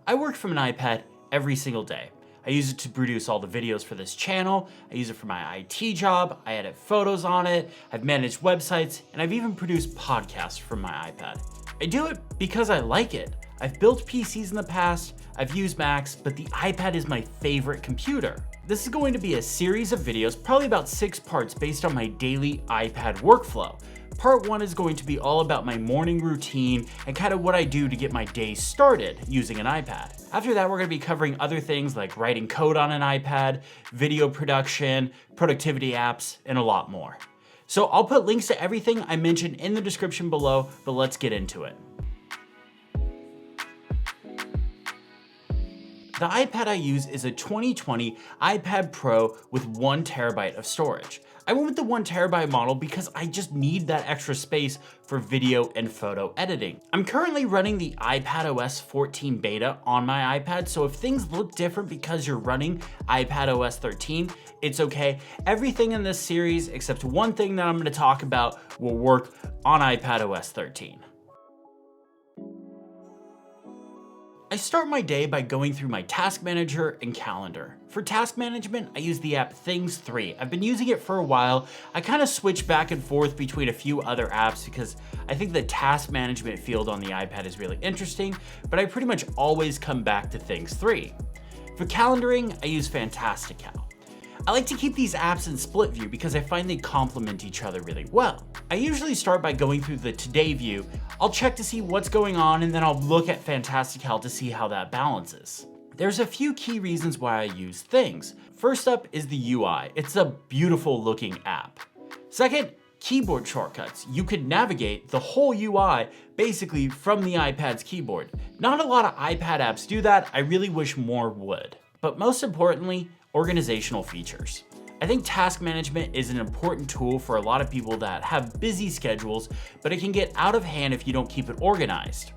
I work from an iPad every single day. I use it to produce all the videos for this channel. I use it for my IT job. I edit photos on it. I've managed websites, and I've even produced podcasts from my iPad. I do it because I like it. I've built PCs in the past, I've used Macs, but the iPad is my favorite computer. This is going to be a series of videos, probably about 6 parts based on my daily iPad workflow. Part 1 is going to be all about my morning routine and kind of what I do to get my day started using an iPad. After that, we're going to be covering other things like writing code on an iPad, video production, productivity apps, and a lot more. So I'll put links to everything I mentioned in the description below, but let's get into it. The iPad I use is a 2020 iPad Pro with 1 terabyte of storage. I went with the 1 terabyte model because I just need that extra space for video and photo editing. I'm currently running the iPadOS 14 beta on my iPad, so if things look different because you're running iPadOS 13, it's okay. Everything in this series, except one thing that I'm going to talk about, will work on iPadOS 13. I start my day by going through my task manager and calendar. For task management, I use the app Things 3. I've been using it for a while. I kind of switch back and forth between a few other apps because I think the task management field on the iPad is really interesting, but I pretty much always come back to Things 3. For calendaring, I use Fantastical. I like to keep these apps in split view because I find they complement each other really well. I usually start by going through the Today view. I'll check to see what's going on and then I'll look at Fantastical to see how that balances. There's a few key reasons why I use Things. First up is the UI. It's a beautiful looking app. Second, keyboard shortcuts. You can navigate the whole UI basically from the iPad's keyboard. Not a lot of iPad apps do that. I really wish more would. But most importantly, organizational features. I think task management is an important tool for a lot of people that have busy schedules, but it can get out of hand if you don't keep it organized.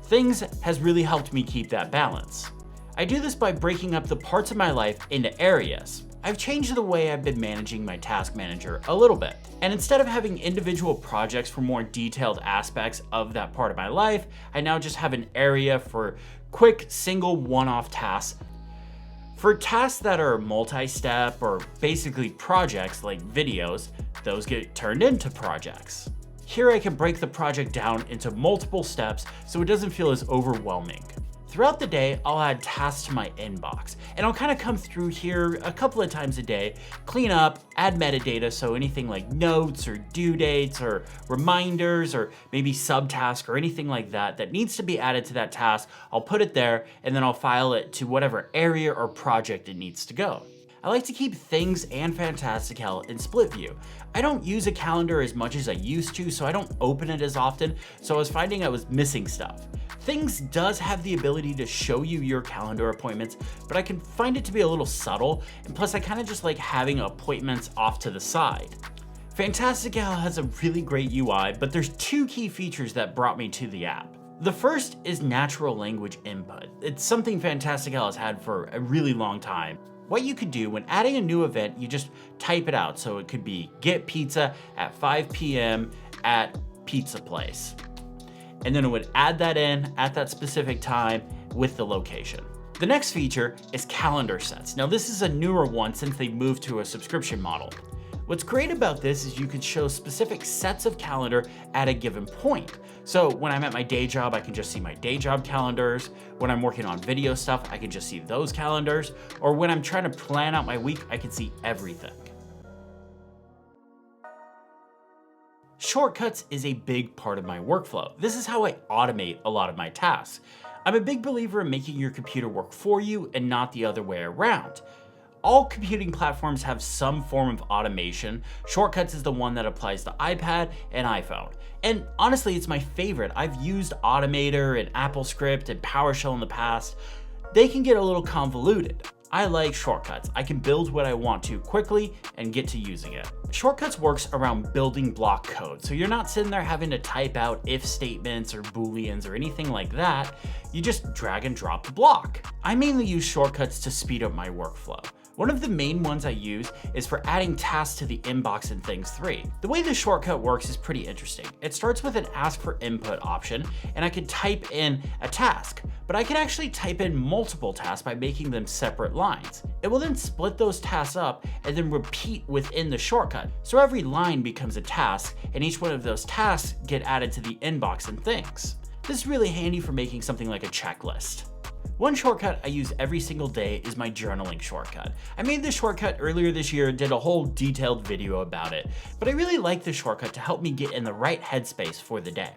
Things has really helped me keep that balance. I do this by breaking up the parts of my life into areas. I've changed the way I've been managing my task manager a little bit. And instead of having individual projects for more detailed aspects of that part of my life, I now just have an area for quick single one-off tasks. For tasks that are multi-step or basically projects like videos, those get turned into projects. Here I can break the project down into multiple steps so it doesn't feel as overwhelming. Throughout the day, I'll add tasks to my inbox, and I'll kind of come through here a couple of times a day, clean up, add metadata, so anything like notes or due dates or reminders or maybe subtasks or anything like that that needs to be added to that task, I'll put it there and then I'll file it to whatever area or project it needs to go. I like to keep Things and Fantastical in split view. I don't use a calendar as much as I used to, so I don't open it as often, so I was finding I was missing stuff. Things does have the ability to show you your calendar appointments, but I can find it to be a little subtle, and plus I kind of just like having appointments off to the side. Fantastical has a really great UI, but there's 2 key features that brought me to the app. The first is natural language input. It's something Fantastical has had for a really long time. What you could do when adding a new event, you just type it out. So it could be get pizza at 5 p.m. at pizza place. And then it would add that in at that specific time with the location. The next feature is calendar sets. Now this is a newer one since they moved to a subscription model. What's great about this is you can show specific sets of calendar at a given point. So when I'm at my day job, I can just see my day job calendars. When I'm working on video stuff, I can just see those calendars. Or when I'm trying to plan out my week, I can see everything. Shortcuts is a big part of my workflow. This is how I automate a lot of my tasks. I'm a big believer in making your computer work for you and not the other way around. All computing platforms have some form of automation. Shortcuts is the one that applies to iPad and iPhone. And honestly, it's my favorite. I've used Automator and AppleScript and PowerShell in the past. They can get a little convoluted. I like shortcuts. I can build what I want to quickly and get to using it. Shortcuts works around building block code, so you're not sitting there having to type out if statements or booleans or anything like that. You just drag and drop the block. I mainly use shortcuts to speed up my workflow. One of the main ones I use is for adding tasks to the inbox in Things 3. The way this shortcut works is pretty interesting. It starts with an ask for input option, and I can type in a task, but I can actually type in multiple tasks by making them separate lines. It will then split those tasks up and then repeat within the shortcut. So every line becomes a task, and each one of those tasks get added to the inbox in Things. This is really handy for making something like a checklist. One shortcut I use every single day is my journaling shortcut. I made this shortcut earlier this year, did a whole detailed video about it, but I really like this shortcut to help me get in the right headspace for the day.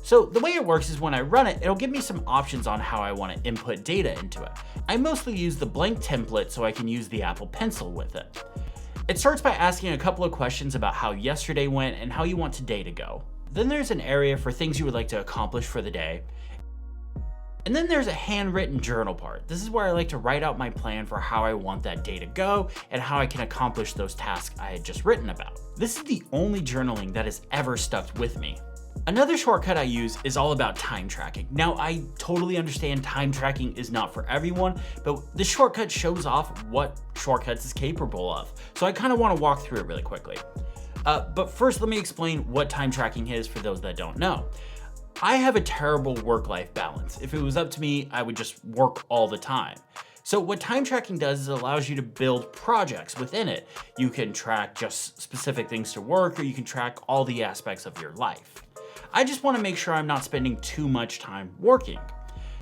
So the way it works is when I run it, it'll give me some options on how I want to input data into it. I mostly use the blank template so I can use the Apple Pencil with it. It starts by asking a couple of questions about how yesterday went and how you want today to go. Then there's an area for things you would like to accomplish for the day. And then there's a handwritten journal part. This is where I like to write out my plan for how I want that day to go and how I can accomplish those tasks I had just written about. This is the only journaling that has ever stuck with me. Another shortcut I use is all about time tracking. Now, I totally understand time tracking is not for everyone, but this shortcut shows off what Shortcuts is capable of. So I kind of want to walk through it really quickly. But first, let me explain what time tracking is for those that don't know. I have a terrible work-life balance. If it was up to me, I would just work all the time. So what time tracking does is it allows you to build projects within it. You can track just specific things to work, or you can track all the aspects of your life. I just want to make sure I'm not spending too much time working.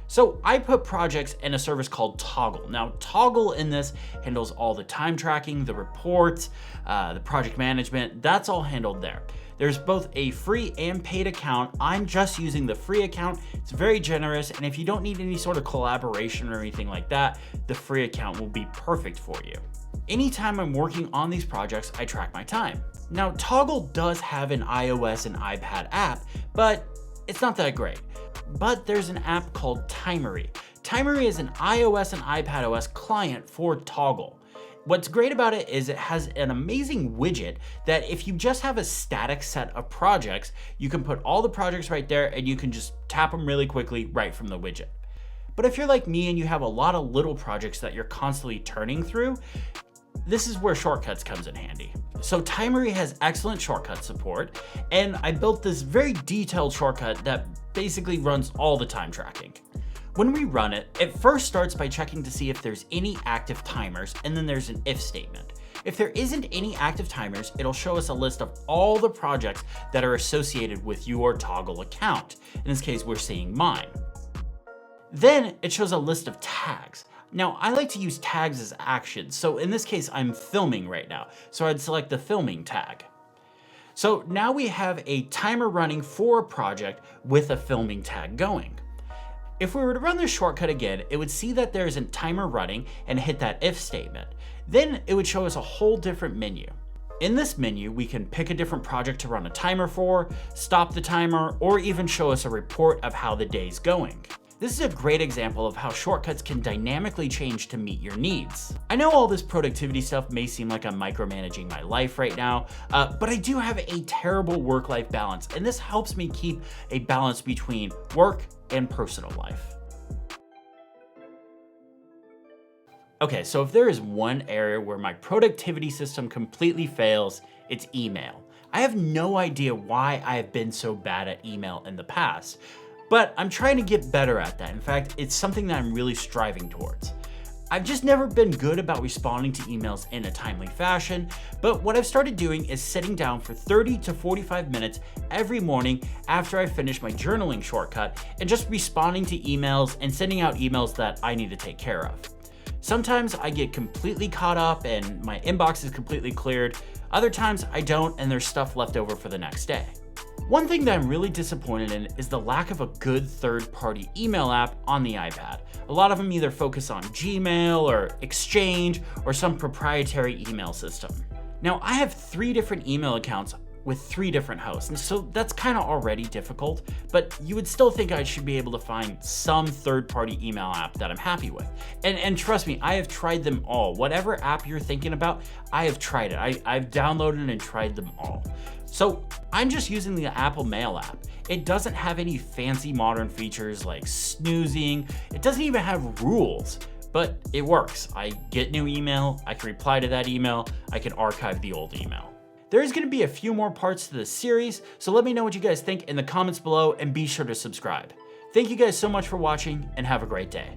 So I put projects in a service called Toggle. Now, Toggle in this handles all the time tracking, the reports, the project management, that's all handled there. There's both a free and paid account. I'm just using the free account. It's very generous, and if you don't need any sort of collaboration or anything like that, the free account will be perfect for you. Anytime I'm working on these projects, I track my time. Now, Toggle does have an iOS and iPad app, but it's not that great. But there's an app called Timery. Timery is an iOS and iPadOS client for Toggle. What's great about it is it has an amazing widget that if you just have a static set of projects, you can put all the projects right there and you can just tap them really quickly right from the widget. But if you're like me and you have a lot of little projects that you're constantly turning through, this is where Shortcuts comes in handy. So Timery has excellent shortcut support, and I built this very detailed shortcut that basically runs all the time tracking. When we run it, it first starts by checking to see if there's any active timers, and then there's an if statement. If there isn't any active timers, it'll show us a list of all the projects that are associated with your Toggle account. In this case, we're seeing mine. Then it shows a list of tags. Now, I like to use tags as actions, so in this case, I'm filming right now, so I'd select the filming tag. So now we have a timer running for a project with a filming tag going. If we were to run this shortcut again, it would see that there's a timer running and hit that if statement. Then it would show us a whole different menu. In this menu, we can pick a different project to run a timer for, stop the timer, or even show us a report of how the day's going. This is a great example of how shortcuts can dynamically change to meet your needs. I know all this productivity stuff may seem like I'm micromanaging my life right now, but I do have a terrible work-life balance, and this helps me keep a balance between work and personal life. Okay, so if there is one area where my productivity system completely fails, it's email. I have no idea why I have been so bad at email in the past, but I'm trying to get better at that. In fact, it's something that I'm really striving towards. I've just never been good about responding to emails in a timely fashion, but what I've started doing is sitting down for 30 to 45 minutes every morning after I finish my journaling shortcut and just responding to emails and sending out emails that I need to take care of. Sometimes I get completely caught up and my inbox is completely cleared. Other times I don't and there's stuff left over for the next day. One thing that I'm really disappointed in is the lack of a good third-party email app on the iPad. A lot of them either focus on Gmail or Exchange or some proprietary email system. Now, I have 3 different email accounts with 3 different hosts, and so that's kind of already difficult, but you would still think I should be able to find some third-party email app that I'm happy with. And trust me, I have tried them all. Whatever app you're thinking about, I have tried it. I've downloaded and tried them all. So I'm just using the Apple Mail app. It doesn't have any fancy modern features like snoozing. It doesn't even have rules. but it works. I get new email, I can reply to that email, I can archive the old email. There is going to be a few more parts to this series, so let me know what you guys think in the comments below and be sure to subscribe. Thank you guys so much for watching and have a great day.